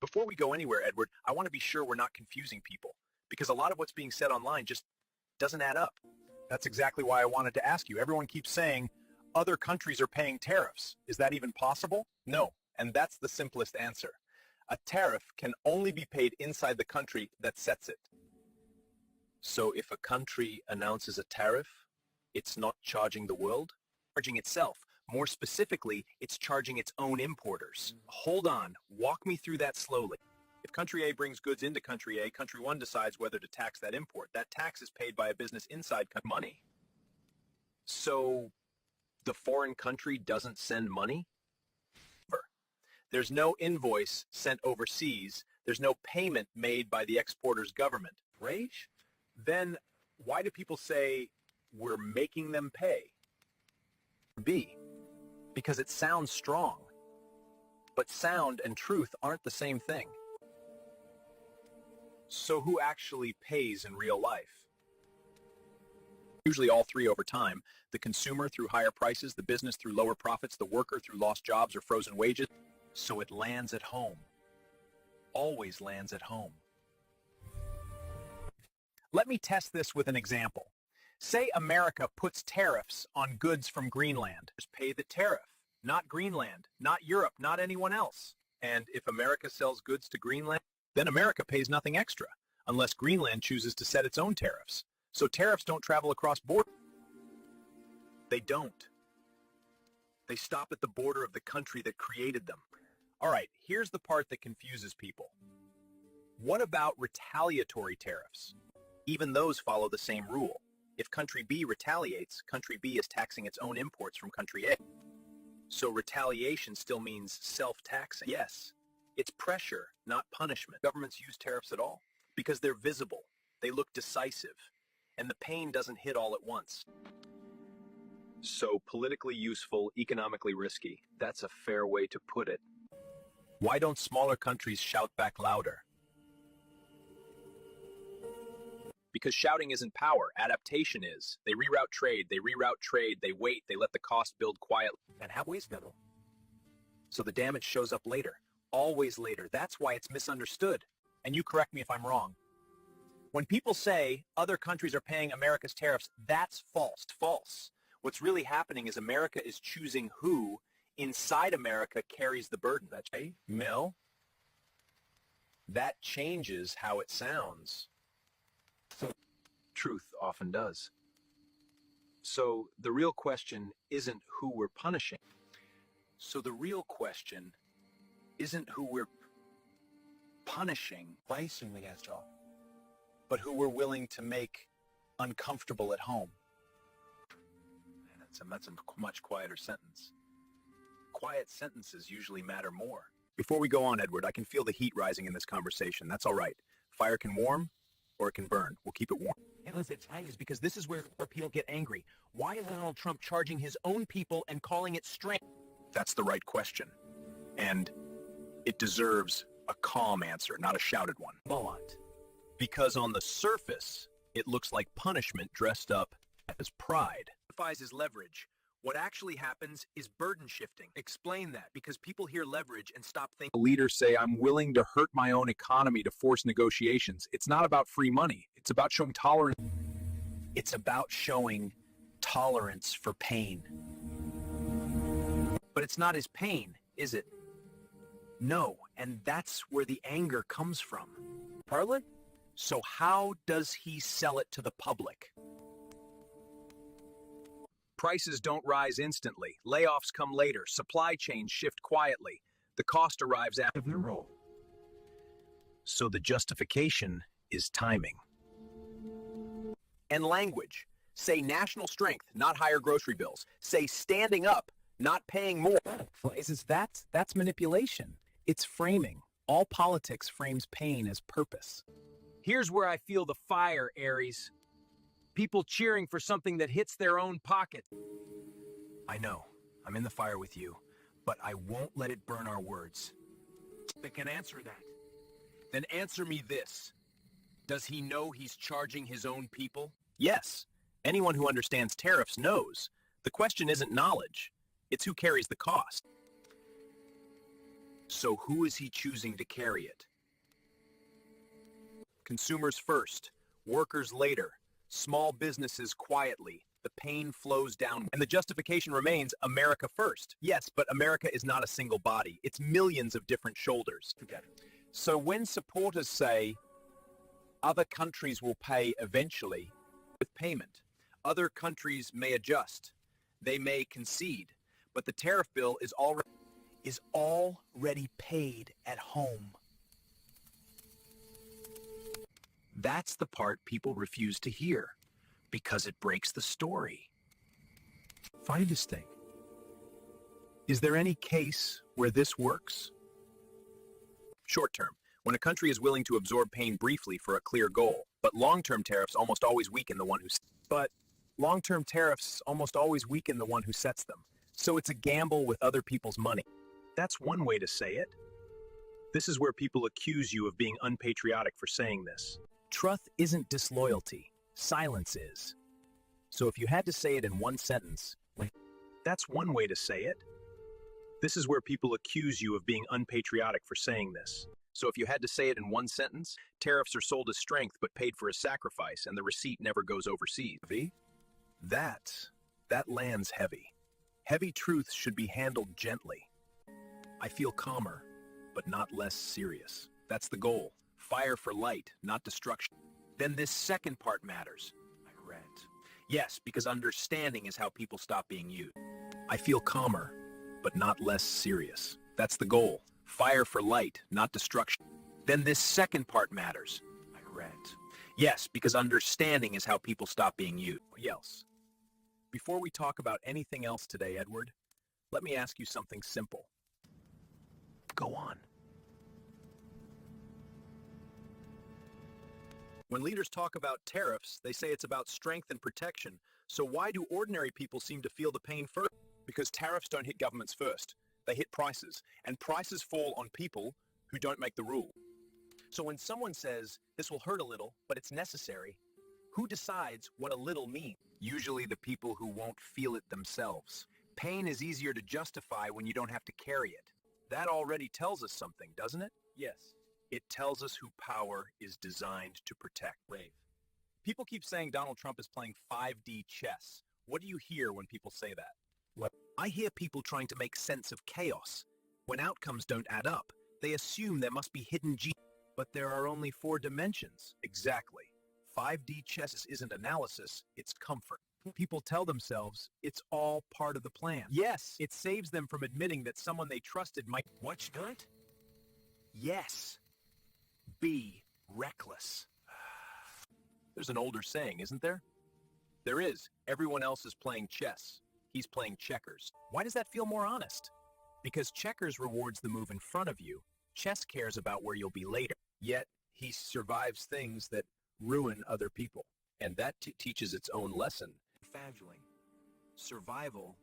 Before we go anywhere, Edward, I want to be sure we're not confusing people, because a lot of what's being said online just doesn't add up. That's exactly why I wanted to ask you. Everyone keeps saying other countries are paying tariffs. Is that even possible? No, and that's the simplest answer. A tariff can only be paid inside the country that sets it. So if a country announces a tariff, it's not charging the world, charging itself. More specifically, it's charging its own importers. Hold on, walk me through that slowly. If country A brings goods into country A, country 1 decides whether to tax that import. That tax is paid by a business inside money. So the foreign country doesn't send money? There's no invoice sent overseas. There's no payment made by the exporter's government. Rage? Then why do people say we're making them pay? B. Because it sounds strong. But sound and truth aren't the same thing. So who actually pays in real life? Usually all three over time. The consumer through higher prices, the business through lower profits, the worker through lost jobs or frozen wages. So it lands at home. Always lands at home. Let me test this with an example. Say America puts tariffs on goods from Greenland. Just pay the tariff, not Greenland, not Europe, not anyone else. And if America sells goods to Greenland, then America pays nothing extra, unless Greenland chooses to set its own tariffs. So tariffs don't travel across borders. They don't. They stop at the border of the country that created them. All right, here's the part that confuses people. What about retaliatory tariffs? Even those follow the same rule. If country B retaliates, country B is taxing its own imports from country A. So retaliation still means self-taxing. Yes, it's pressure, not punishment. Governments use tariffs at all because they're visible, they look decisive, and the pain doesn't hit all at once. So politically useful, economically risky. That's a fair way to put it. Why don't smaller countries shout back louder? Because shouting isn't power, adaptation is. They reroute trade, they wait, they let the cost build quietly. And how waste metal? So the damage shows up later, always later. That's why it's misunderstood. And you correct me if I'm wrong. When people say other countries are paying America's tariffs, that's false. False. What's really happening is America is choosing who inside America carries the burden. That's a mill. That changes how it sounds. Truth often does. So the real question isn't who we're punishing. So the real question isn't who we're punishing, but who we're willing to make uncomfortable at home. And that's a much quieter sentence. Quiet sentences usually matter more. Before we go on, Edward, I can feel the heat rising in this conversation. That's all right. Fire can warm, or it can burn. We'll keep it warm. It's because this is where people get angry. Why is Donald Trump charging his own people and calling it strange? That's the right question. And it deserves a calm answer, not a shouted one. What? Because on the surface, it looks like punishment dressed up as pride. Justifies his leverage. What actually happens is burden shifting. Explain that, because people hear leverage and stop thinking. Leaders say, I'm willing to hurt my own economy to force negotiations. It's not about free money. It's about showing tolerance. It's about showing tolerance for pain. But it's not his pain, is it? No, and that's where the anger comes from. Parliament? So how does he sell it to the public? Prices don't rise instantly. Layoffs come later. Supply chains shift quietly. The cost arrives after their role. So the justification is timing. And language. Say national strength, not higher grocery bills. Say standing up, not paying more. That's manipulation. It's framing. All politics frames pain as purpose. Here's where I feel the fire, Aries. People cheering for something that hits their own pocket. I know, I'm in the fire with you, but I won't let it burn our words. They can answer that. Then answer me this. Does he know he's charging his own people? Yes. Anyone who understands tariffs knows. The question isn't knowledge. It's who carries the cost. So who is he choosing to carry it? Consumers first, workers later, small businesses quietly. The pain flows down, and the justification remains America first. Yes, but America is not a single body. It's millions of different shoulders. So when supporters say other countries will pay eventually with payment, other countries may adjust, they may concede, but the tariff bill is already paid at home. That's the part people refuse to hear because it breaks the story. Find this thing. Is there any case where this works? Short term, when a country is willing to absorb pain briefly for a clear goal, but long-term tariffs almost always weaken the one who sets them. So it's a gamble with other people's money. That's one way to say it. This is where people accuse you of being unpatriotic for saying this. Truth isn't disloyalty. Silence is. So if you had to say it in one sentence, that's one way to say it. This is where people accuse you of being unpatriotic for saying this. So if you had to say it in one sentence, tariffs are sold as strength but paid for as sacrifice, and the receipt never goes overseas. That lands heavy. Heavy truths should be handled gently. I feel calmer, but not less serious. That's the goal. Fire for light, not destruction. Then this second part matters. I read. Yes, because understanding is how people stop being used. I feel calmer, but not less serious. That's the goal. Fire for light, not destruction. Then this second part matters. I read. Yes, because understanding is how people stop being used. Yes. Before we talk about anything else today, Edward, let me ask you something simple. Go on. When leaders talk about tariffs, they say it's about strength and protection. So why do ordinary people seem to feel the pain first? Because tariffs don't hit governments first. They hit prices, and prices fall on people who don't make the rule. So when someone says, this will hurt a little, but it's necessary, who decides what a little means? Usually the people who won't feel it themselves. Pain is easier to justify when you don't have to carry it. That already tells us something, doesn't it? Yes. It tells us who power is designed to protect. Brave. People keep saying Donald Trump is playing 5D chess. What do you hear when people say that? What? I hear people trying to make sense of chaos. When outcomes don't add up, they assume there must be hidden G. But there are only 4 dimensions. Exactly. 5D chess isn't analysis, it's comfort. People tell themselves it's all part of the plan. Yes, it saves them from admitting that someone they trusted might... What's good? Yes. Be reckless. There's an older saying, isn't there? There is. Everyone else is playing chess. He's playing checkers. Why does that feel more honest? Because checkers rewards the move in front of you. Chess cares about where you'll be later. Yet, he survives things that ruin other people. And that teaches its own lesson. Fabuling. Survival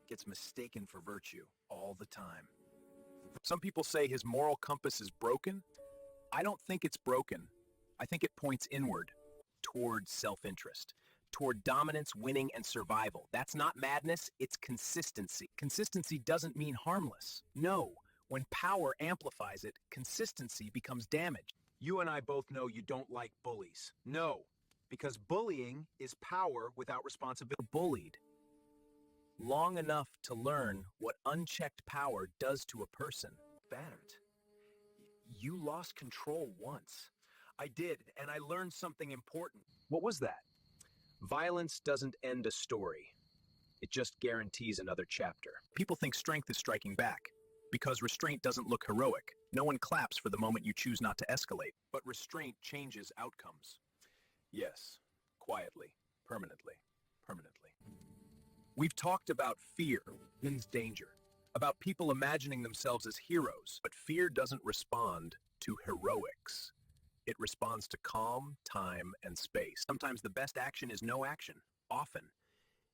gets mistaken for virtue all the time. Some people say his moral compass is broken. I don't think it's broken. I think it points inward, toward self-interest, toward dominance, winning, and survival. That's not madness, it's consistency. Consistency doesn't mean harmless. No, when power amplifies it, consistency becomes damage. You and I both know you don't like bullies. No, because bullying is power without responsibility. Bullied long enough to learn what unchecked power does to a person. Battered. You lost control once. I did, and I learned something important. What was that? Violence doesn't end a story. It just guarantees another chapter. People think strength is striking back, because restraint doesn't look heroic. No one claps for the moment you choose not to escalate. But restraint changes outcomes. Yes, quietly, permanently. We've talked about fear means danger, about people imagining themselves as heroes, but fear doesn't respond to heroics. It responds to calm, time, and space. Sometimes the best action is no action, often,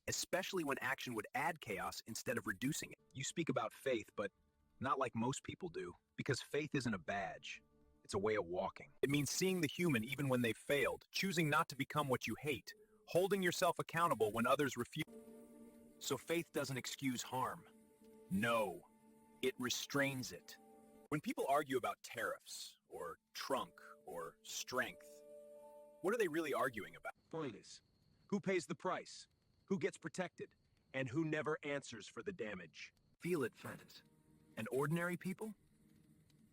especially when action would add chaos instead of reducing it. You speak about faith, but not like most people do, because faith isn't a badge. It's a way of walking. It means seeing the human even when they've failed, choosing not to become what you hate, holding yourself accountable when others refuse. So faith doesn't excuse harm. No, it restrains it. When people argue about tariffs, or trunk, or strength, what are they really arguing about? Point is, who pays the price? Who gets protected? And who never answers for the damage? Feel it first. And ordinary people?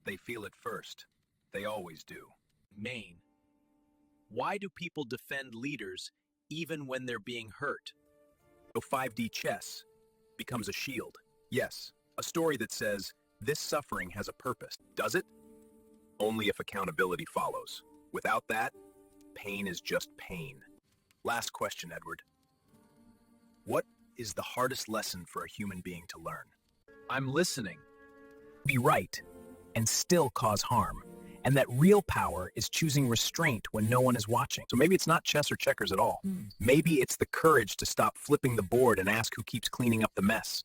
They feel it first. They always do. Maine. Why do people defend leaders even when they're being hurt? So 5D chess becomes a shield. Yes, a story that says, this suffering has a purpose. Does it? Only if accountability follows. Without that, pain is just pain. Last question, Edward. What is the hardest lesson for a human being to learn? I'm listening. Be right and still cause harm. And that real power is choosing restraint when no one is watching. So maybe it's not chess or checkers at all. Maybe it's the courage to stop flipping the board and ask who keeps cleaning up the mess.